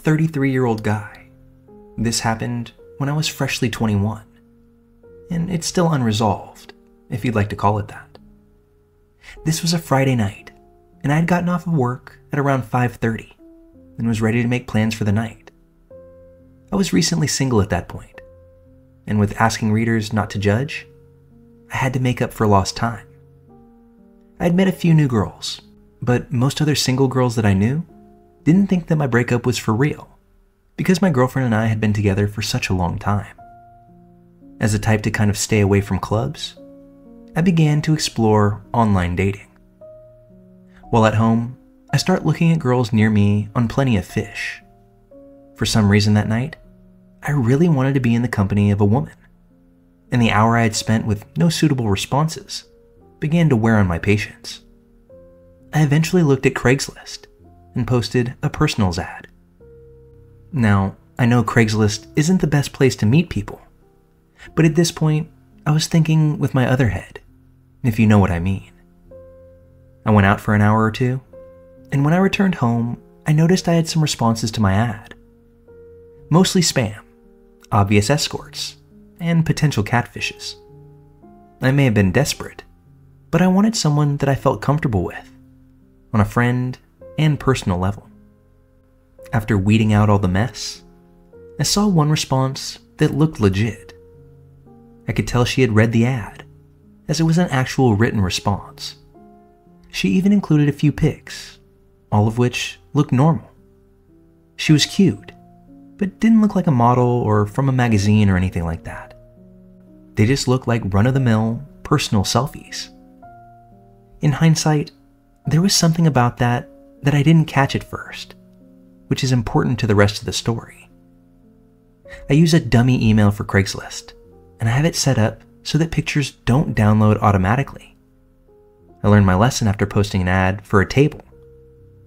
33-year-old guy. This happened when I was freshly 21, and it's still unresolved, if you'd like to call it that. This was a Friday night, and I had gotten off of work at around 5:30 and was ready to make plans for the night. I was recently single at that point, and with asking readers not to judge, I had to make up for lost time. I had met a few new girls, but most other single girls that I knew didn't think that my breakup was for real, because my girlfriend and I had been together for such a long time. As a type to kind of stay away from clubs, I began to explore online dating. While at home, I start looking at girls near me on Plenty of Fish. For some reason that night, I really wanted to be in the company of a woman, and the hour I had spent with no suitable responses began to wear on my patience. I eventually looked at Craigslist and posted a personals ad. Now, I know Craigslist isn't the best place to meet people, but at this point, I was thinking with my other head, if you know what I mean. I went out for an hour or two, and when I returned home, I noticed I had some responses to my ad. Mostly spam, obvious escorts, and potential catfishes. I may have been desperate, but I wanted someone that I felt comfortable with, on a friend and personal level. After weeding out all the mess, I saw one response that looked legit. I could tell she had read the ad, as it was an actual written response. She even included a few pics, all of which looked normal. She was cute, but didn't look like a model or from a magazine or anything like that. They just looked like run-of-the-mill personal selfies. In hindsight, there was something about that I didn't catch at first, which is important to the rest of the story. I use a dummy email for Craigslist, and I have it set up so that pictures don't download automatically. I learned my lesson after posting an ad for a table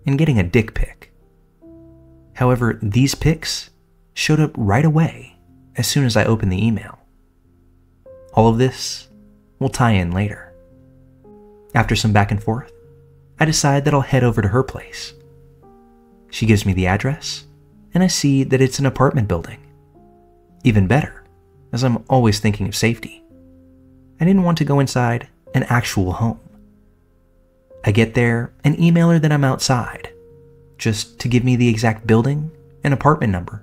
and getting a dick pic. However, these pics showed up right away as soon as I opened the email. All of this will tie in later. After some back and forth, I decide that I'll head over to her place. She gives me the address, and I see that it's an apartment building. Even better, as I'm always thinking of safety. I didn't want to go inside an actual home. I get there and email her that I'm outside, just to give me the exact building and apartment number.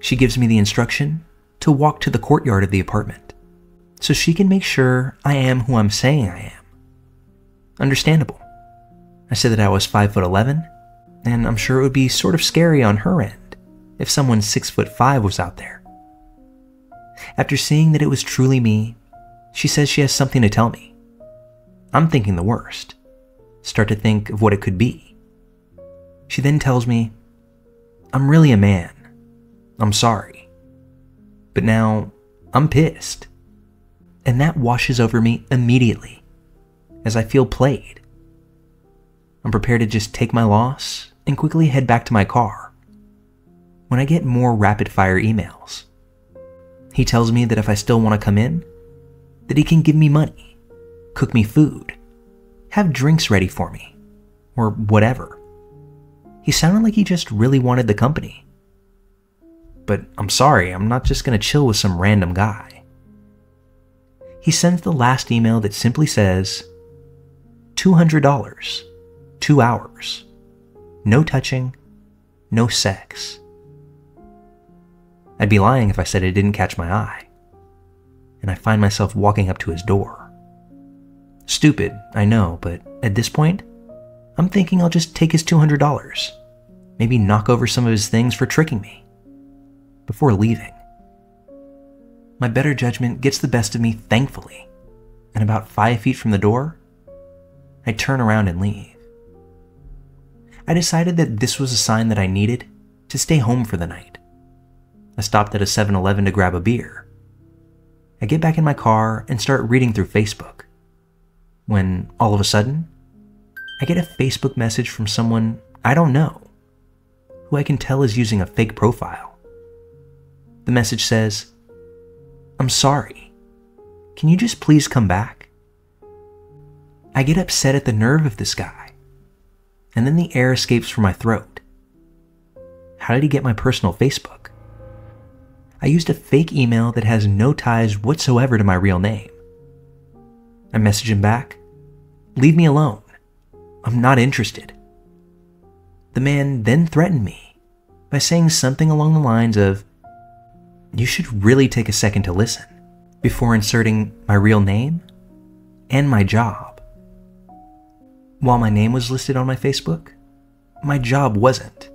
She gives me the instruction to walk to the courtyard of the apartment, so she can make sure I am who I'm saying I am. Understandable. I said that I was 5'11", and I'm sure it would be sort of scary on her end if someone 6'5" was out there. After seeing that it was truly me, she says she has something to tell me. I'm thinking the worst. Start to think of what it could be. She then tells me, "I'm really a man. I'm sorry. But now, I'm pissed." And that washes over me immediately, as I feel played. I'm prepared to just take my loss and quickly head back to my car, when I get more rapid-fire emails. He tells me that if I still want to come in, that he can give me money, cook me food, have drinks ready for me, or whatever. He sounded like he just really wanted the company. But I'm sorry, I'm not just going to chill with some random guy. He sends the last email that simply says, $200, 2 hours, no touching, no sex. I'd be lying if I said it didn't catch my eye, and I find myself walking up to his door. Stupid, I know, but at this point, I'm thinking I'll just take his $200, maybe knock over some of his things for tricking me, before leaving. My better judgment gets the best of me, thankfully, and about 5 feet from the door, I turn around and leave. I decided that this was a sign that I needed to stay home for the night. I stopped at a 7-Eleven to grab a beer. I get back in my car and start reading through Facebook, when all of a sudden, I get a Facebook message from someone I don't know, who I can tell is using a fake profile. The message says, "I'm sorry. Can you just please come back?" I get upset at the nerve of this guy, and then the air escapes from my throat. how did he get my personal Facebook? I used a fake email that has no ties whatsoever to my real name. I message him back, "Leave me alone. I'm not interested." The man then threatened me by saying something along the lines of, "You should really take a second to listen," before inserting my real name and my job. While my name was listed on my Facebook, my job wasn't.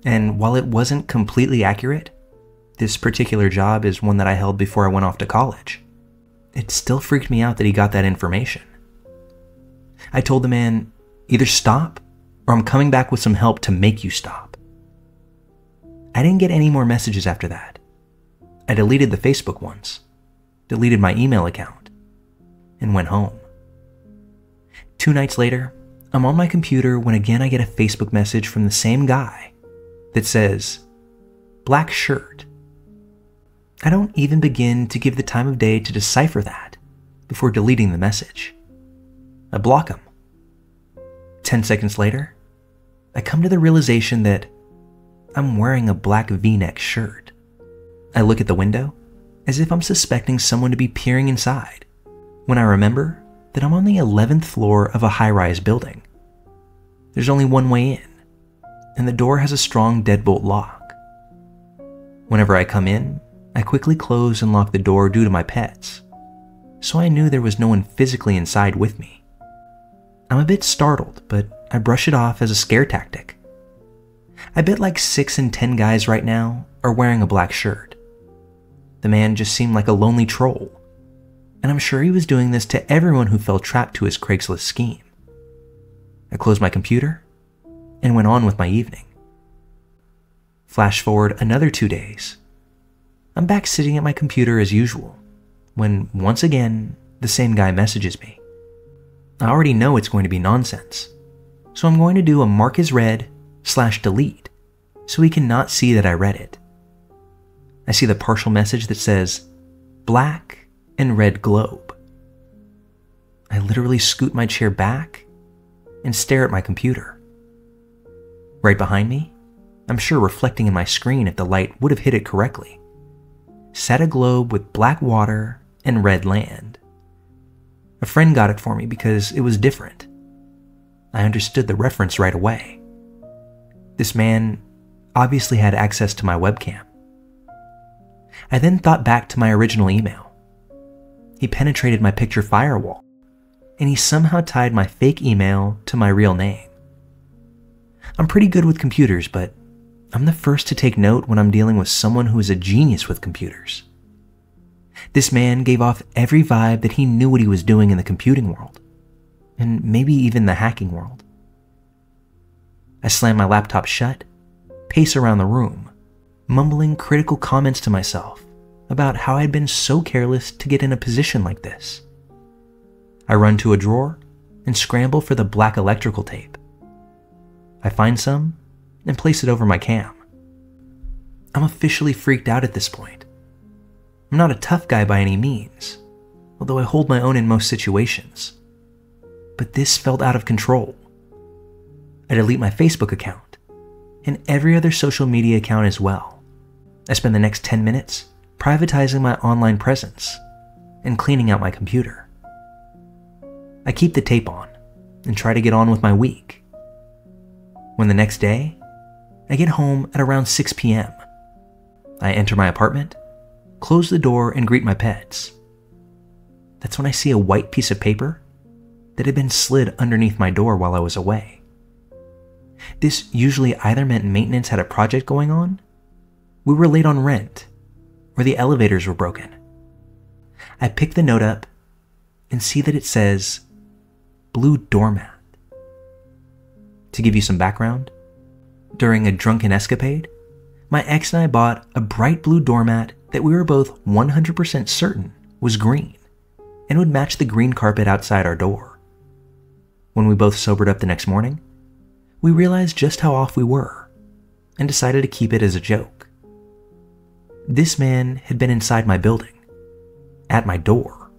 And while it wasn't completely accurate, this particular job is one that I held before I went off to college, it still freaked me out that he got that information. I told the man, "Either stop, or I'm coming back with some help to make you stop." I didn't get any more messages after that. I deleted the Facebook ones, deleted my email account, and went home. 2 nights later, I'm on my computer when again I get a Facebook message from the same guy that says, "Black shirt." I don't even begin to give the time of day to decipher that before deleting the message. I block him. 10 seconds later, I come to the realization that I'm wearing a black V-neck shirt. I look at the window as if I'm suspecting someone to be peering inside, when I remember that I'm on the 11th floor of a high-rise building. There's only one way in, and the door has a strong deadbolt lock. Whenever I come in, I quickly close and lock the door due to my pets, so I knew there was no one physically inside with me. I'm a bit startled, but I brush it off as a scare tactic. I bet like 6 in 10 guys right now are wearing a black shirt. The man just seemed like a lonely troll, and I'm sure he was doing this to everyone who fell trapped to his Craigslist scheme. I closed my computer and went on with my evening. Flash forward another 2 days. I'm back sitting at my computer as usual, when once again, the same guy messages me. I already know it's going to be nonsense, so I'm going to do a mark as read /delete so he cannot see that I read it. I see the partial message that says, "black and red globe." I literally scoot my chair back and stare at my computer. Right behind me, I'm sure reflecting in my screen if the light would have hit it correctly, sat a globe with black water and red land. A friend got it for me because it was different. I understood the reference right away. This man obviously had access to my webcam. I then thought back to my original email. He penetrated my picture firewall, and he somehow tied my fake email to my real name. I'm pretty good with computers, but I'm the first to take note when I'm dealing with someone who is a genius with computers. This man gave off every vibe that he knew what he was doing in the computing world, and maybe even the hacking world. I slam my laptop shut, pace around the room, mumbling critical comments to myself about how I'd been so careless to get in a position like this. I run to a drawer and scramble for the black electrical tape. I find some and place it over my cam. I'm officially freaked out at this point. I'm not a tough guy by any means, although I hold my own in most situations. But this felt out of control. I delete my Facebook account and every other social media account as well. I spend the next 10 minutes privatizing my online presence and cleaning out my computer. I keep the tape on and try to get on with my week. When the next day, I get home at around 6 p.m. I enter my apartment, close the door, and greet my pets. That's when I see a white piece of paper that had been slid underneath my door while I was away. This usually either meant maintenance had a project going on, we were late on rent, or the elevators were broken. I pick the note up and see that it says, "Blue doormat." To give you some background, during a drunken escapade, my ex and I bought a bright blue doormat that we were both 100% certain was green and would match the green carpet outside our door. When we both sobered up the next morning, we realized just how off we were and decided to keep it as a joke. This man had been inside my building, at my door.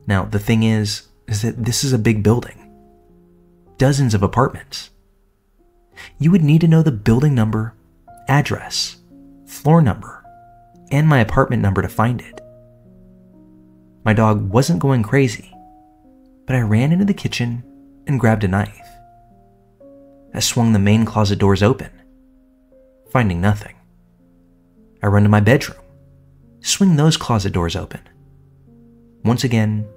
Now, the thing is that this is a big building. Dozens of apartments. You would need to know the building number, address, floor number, and my apartment number to find it. My dog wasn't going crazy, but I ran into the kitchen and grabbed a knife. I swung the main closet doors open, finding nothing. I run to my bedroom, swing those closet doors open. Once again,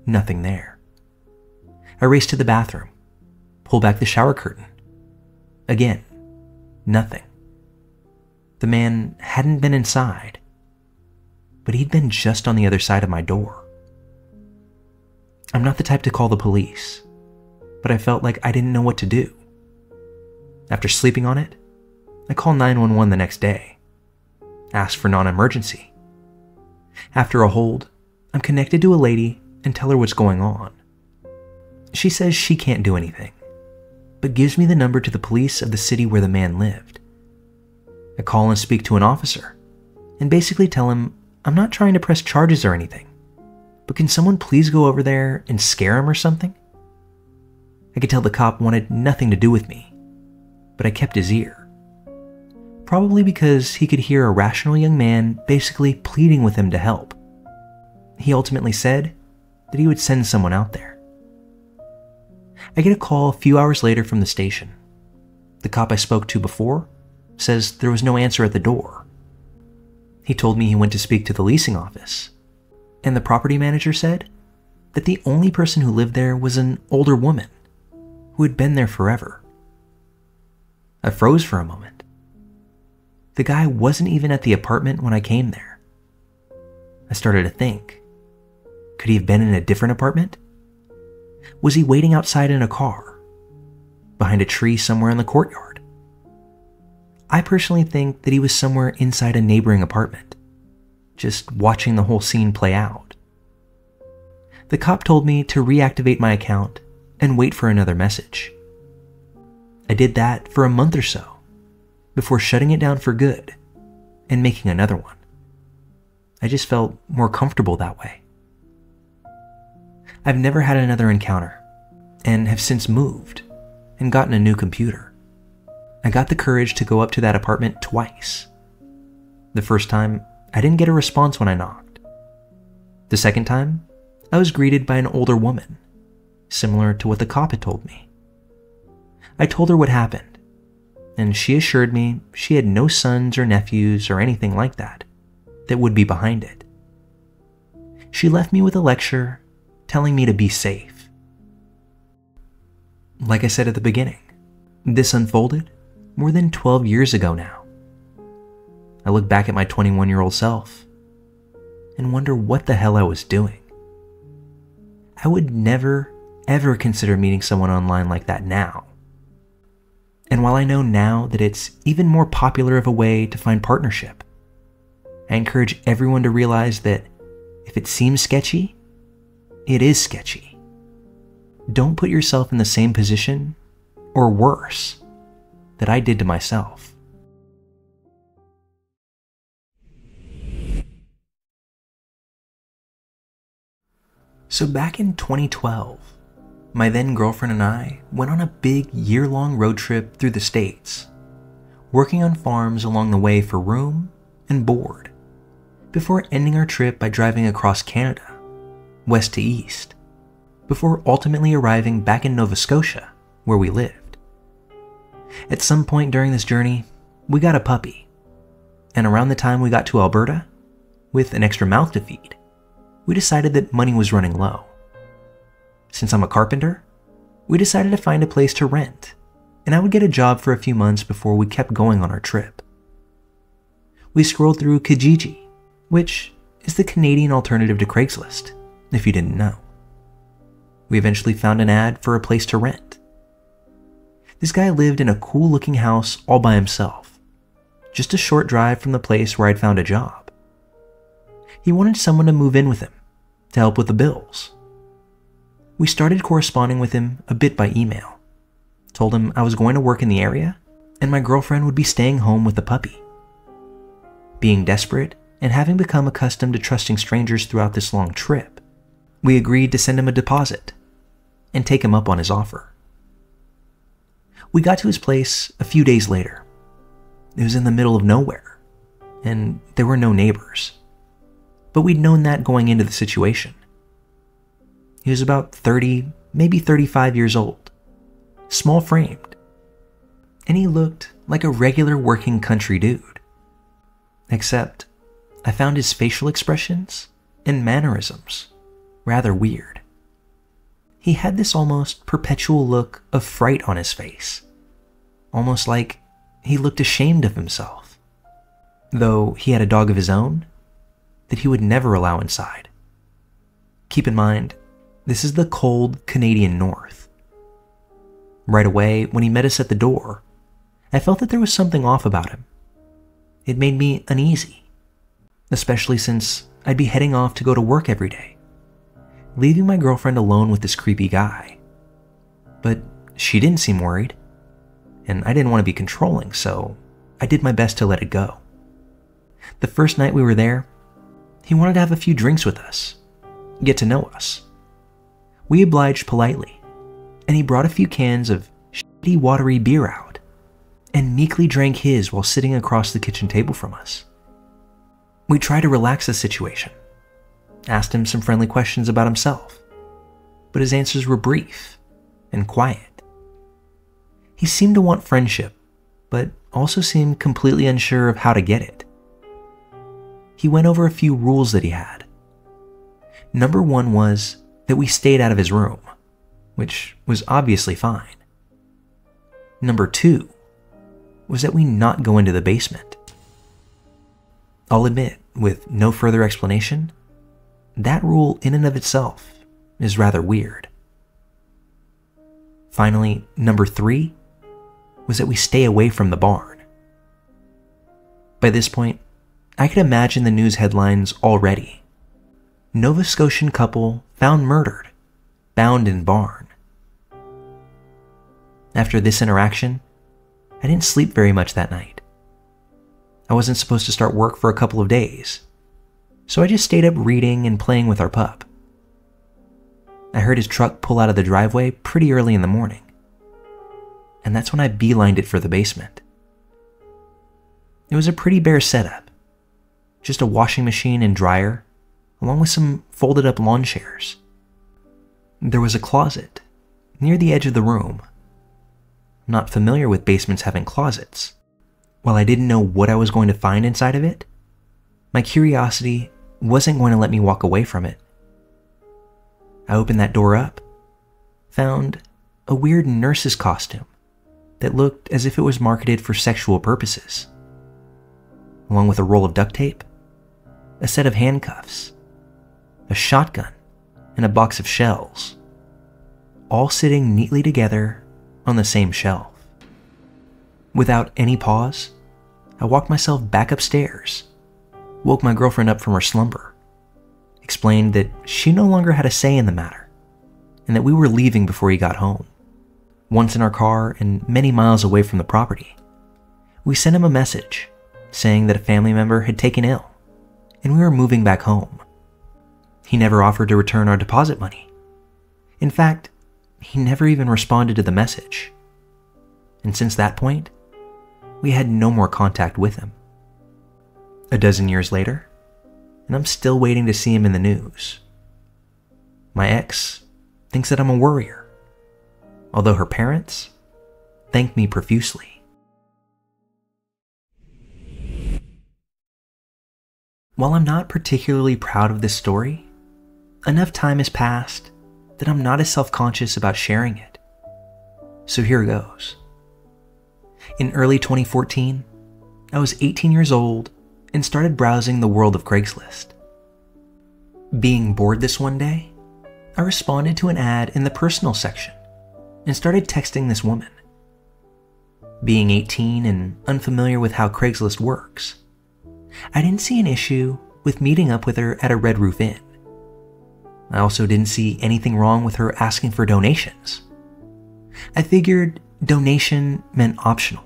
nothing there. I race to the bathroom, pull back the shower curtain. Again, nothing. The man hadn't been inside, but he'd been just on the other side of my door. I'm not the type to call the police, but I felt like I didn't know what to do. After sleeping on it, I call 911 the next day, ask for non-emergency. After a hold, I'm connected to a lady and tell her what's going on. She says she can't do anything, but gives me the number to the police of the city where the man lived. I call and speak to an officer, and basically tell him I'm not trying to press charges or anything, but can someone please go over there and scare him or something? I could tell the cop wanted nothing to do with me, but I kept his ear. Probably because he could hear a rational young man basically pleading with him to help. He ultimately said that he would send someone out there. I get a call a few hours later from the station. The cop I spoke to before says there was no answer at the door. He told me he went to speak to the leasing office, and the property manager said that the only person who lived there was an older woman who had been there forever. I froze for a moment. The guy wasn't even at the apartment when I came there. I started to think, could he have been in a different apartment? Was he waiting outside in a car, behind a tree somewhere in the courtyard? I personally think that he was somewhere inside a neighboring apartment, just watching the whole scene play out. The cop told me to reactivate my account and wait for another message. I did that for a month or so, before shutting it down for good and making another one. I just felt more comfortable that way. I've never had another encounter, and have since moved and gotten a new computer. I got the courage to go up to that apartment twice. The first time, I didn't get a response when I knocked. The second time, I was greeted by an older woman, similar to what the cop had told me. I told her what happened, and she assured me she had no sons or nephews or anything like that would be behind it. She left me with a lecture telling me to be safe. Like I said at the beginning, this unfolded more than 12 years ago now. I look back at my 21-year-old self and wonder what the hell I was doing. I would never, ever consider meeting someone online like that now. And while I know now that it's even more popular of a way to find partnership, I encourage everyone to realize that if it seems sketchy, it is sketchy. Don't put yourself in the same position, or worse, that I did to myself. So back in 2012, my then girlfriend and I went on a big year-long road trip through the States, working on farms along the way for room and board, before ending our trip by driving across Canada, west to east, before ultimately arriving back in Nova Scotia, where we lived. At some point during this journey, we got a puppy, and around the time we got to Alberta, with an extra mouth to feed, we decided that money was running low. Since I'm a carpenter, we decided to find a place to rent, and I would get a job for a few months before we kept going on our trip. We scrolled through Kijiji, which is the Canadian alternative to Craigslist, if you didn't know. We eventually found an ad for a place to rent. This guy lived in a cool-looking house all by himself, just a short drive from the place where I'd found a job. He wanted someone to move in with him, to help with the bills. We started corresponding with him a bit by email, told him I was going to work in the area, and my girlfriend would be staying home with the puppy. Being desperate, and having become accustomed to trusting strangers throughout this long trip, we agreed to send him a deposit and take him up on his offer. We got to his place a few days later. It was in the middle of nowhere, and there were no neighbors. But we'd known that going into the situation. He was about 30, maybe 35 years old, small framed, and he looked like a regular working country dude. Except, I found his facial expressions and mannerisms rather weird. He had this almost perpetual look of fright on his face, almost like he looked ashamed of himself, though he had a dog of his own that he would never allow inside. Keep in mind, this is the cold Canadian North. Right away, when he met us at the door, I felt that there was something off about him. It made me uneasy, especially since I'd be heading off to go to work every day, leaving my girlfriend alone with this creepy guy. But she didn't seem worried, and I didn't want to be controlling, so I did my best to let it go. The first night we were there, he wanted to have a few drinks with us, get to know us. We obliged politely, and he brought a few cans of shitty watery beer out, and meekly drank his while sitting across the kitchen table from us. We tried to relax the situation, asked him some friendly questions about himself, but his answers were brief and quiet. He seemed to want friendship, but also seemed completely unsure of how to get it. He went over a few rules that he had. Number 1 was that we stayed out of his room, which was obviously fine. Number 2 was that we not go into the basement. I'll admit, with no further explanation, that rule in and of itself is rather weird. Finally, number 3 was that we stay away from the barn. By this point, I could imagine the news headlines already. Nova Scotian couple found murdered, bound in barn. After this interaction, I didn't sleep very much that night. I wasn't supposed to start work for a couple of days, so I just stayed up reading and playing with our pup. I heard his truck pull out of the driveway pretty early in the morning, and that's when I beelined it for the basement. It was a pretty bare setup, just a washing machine and dryer, along with some folded up lawn chairs. There was a closet near the edge of the room. I'm not familiar with basements having closets. While I didn't know what I was going to find inside of it, my curiosity wasn't going to let me walk away from it. I opened that door up, found a weird nurse's costume that looked as if it was marketed for sexual purposes, along with a roll of duct tape, a set of handcuffs, a shotgun, and a box of shells, all sitting neatly together on the same shelf. Without any pause, I walked myself back upstairs, woke my girlfriend up from her slumber, explained that she no longer had a say in the matter, and that we were leaving before he got home. Once in our car and many miles away from the property, we sent him a message saying that a family member had taken ill, and we were moving back home. He never offered to return our deposit money. In fact, he never even responded to the message. And since that point, we had no more contact with him. A dozen years later, and I'm still waiting to see him in the news. My ex thinks that I'm a worrier, although her parents thank me profusely. While I'm not particularly proud of this story, enough time has passed that I'm not as self-conscious about sharing it. So here goes. In early 2014, I was 18 years old and started browsing the world of Craigslist. Being bored this one day, I responded to an ad in the personal section and started texting this woman. Being 18 and unfamiliar with how Craigslist works, I didn't see an issue with meeting up with her at a Red Roof Inn. I also didn't see anything wrong with her asking for donations. I figured donation meant optional.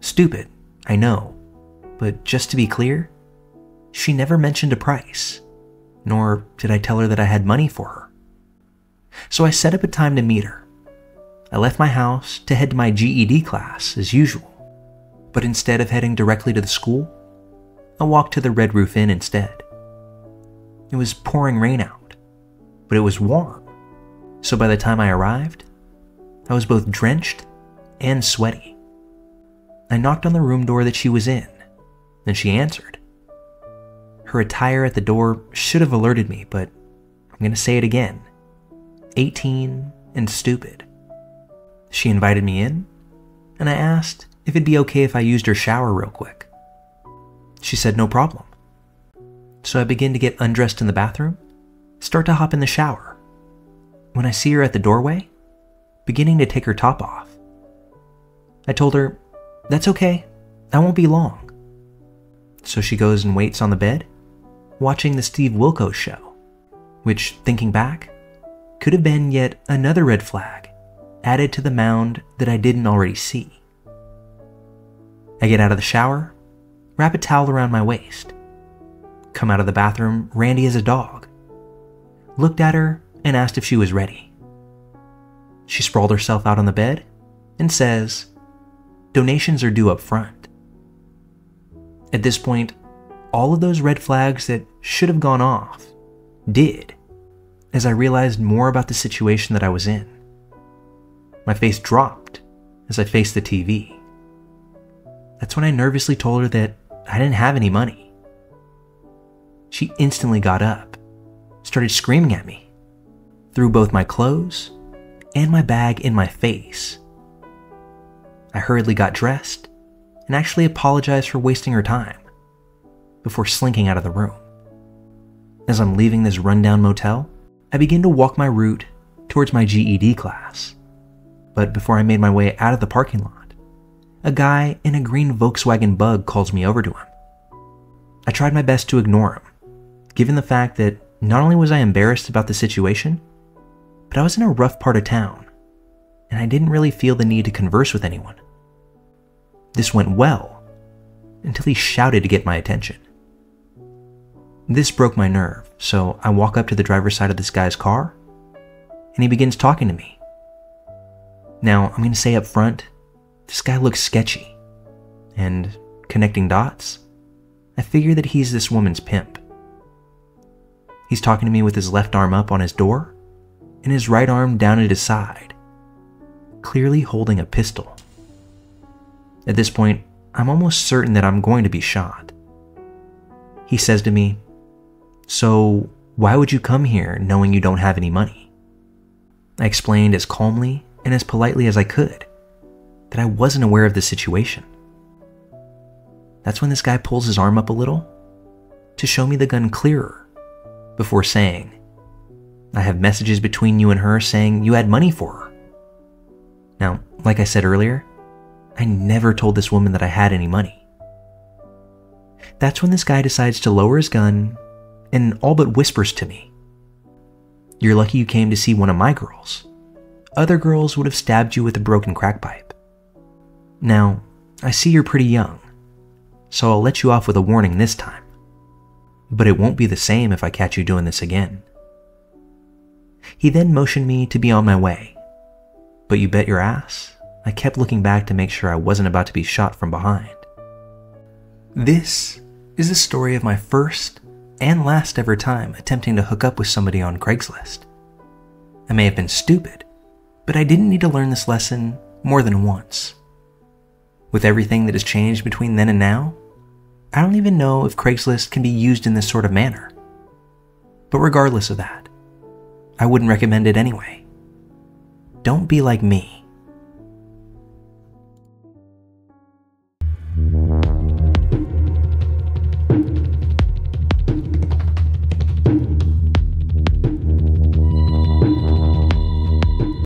Stupid, I know, but just to be clear, she never mentioned a price, nor did I tell her that I had money for her. So I set up a time to meet her, I left my house to head to my GED class as usual, but instead of heading directly to the school, I walked to the Red Roof Inn instead. It was pouring rain out, but it was warm, so by the time I arrived, I was both drenched and sweaty. I knocked on the room door that she was in, and she answered. Her attire at the door should have alerted me, but I'm going to say it again. 18 and stupid. She invited me in, and I asked if it'd be okay if I used her shower real quick. She said no problem. So I begin to get undressed in the bathroom, start to hop in the shower, when I see her at the doorway, beginning to take her top off. I told her, "That's okay, I won't be long." So she goes and waits on the bed, watching the 𝐦𝐨𝐬𝐞 show, which, thinking back, could have been yet another red flag added to the mound that I didn't already see. I get out of the shower, wrap a towel around my waist, come out of the bathroom randy as a dog, looked at her and asked if she was ready. She sprawled herself out on the bed and says, "Donations are due up front." At this point, all of those red flags that should have gone off did, as I realized more about the situation that I was in. My face dropped as I faced the TV. That's when I nervously told her that I didn't have any money. She instantly got up, started screaming at me, threw both my clothes and my bag in my face. I hurriedly got dressed and actually apologized for wasting her time before slinking out of the room. As I'm leaving this rundown motel, I begin to walk my route towards my GED class. But before I made my way out of the parking lot, a guy in a green Volkswagen Bug calls me over to him. I tried my best to ignore him, given the fact that not only was I embarrassed about the situation, but I was in a rough part of town, and I didn't really feel the need to converse with anyone. This went well, until he shouted to get my attention. This broke my nerve, so I walk up to the driver's side of this guy's car, and he begins talking to me. Now, I'm going to say up front, this guy looks sketchy, and connecting dots, I figure that he's this woman's pimp. He's talking to me with his left arm up on his door, and his right arm down at his side, clearly holding a pistol. At this point, I'm almost certain that I'm going to be shot. He says to me, "So, why would you come here knowing you don't have any money?" I explained as calmly and as politely as I could that I wasn't aware of the situation. That's when this guy pulls his arm up a little to show me the gun clearer before saying, "I have messages between you and her saying you had money for her." Now, like I said earlier, I never told this woman that I had any money. That's when this guy decides to lower his gun and all but whispers to me, "You're lucky you came to see one of my girls. Other girls would have stabbed you with a broken crack pipe. Now, I see you're pretty young, so I'll let you off with a warning this time. But it won't be the same if I catch you doing this again." He then motioned me to be on my way, but you bet your ass, I kept looking back to make sure I wasn't about to be shot from behind. This is the story of my first and last ever time attempting to hook up with somebody on Craigslist. I may have been stupid, but I didn't need to learn this lesson more than once. With everything that has changed between then and now, I don't even know if Craigslist can be used in this sort of manner. But regardless of that, I wouldn't recommend it anyway. Don't be like me.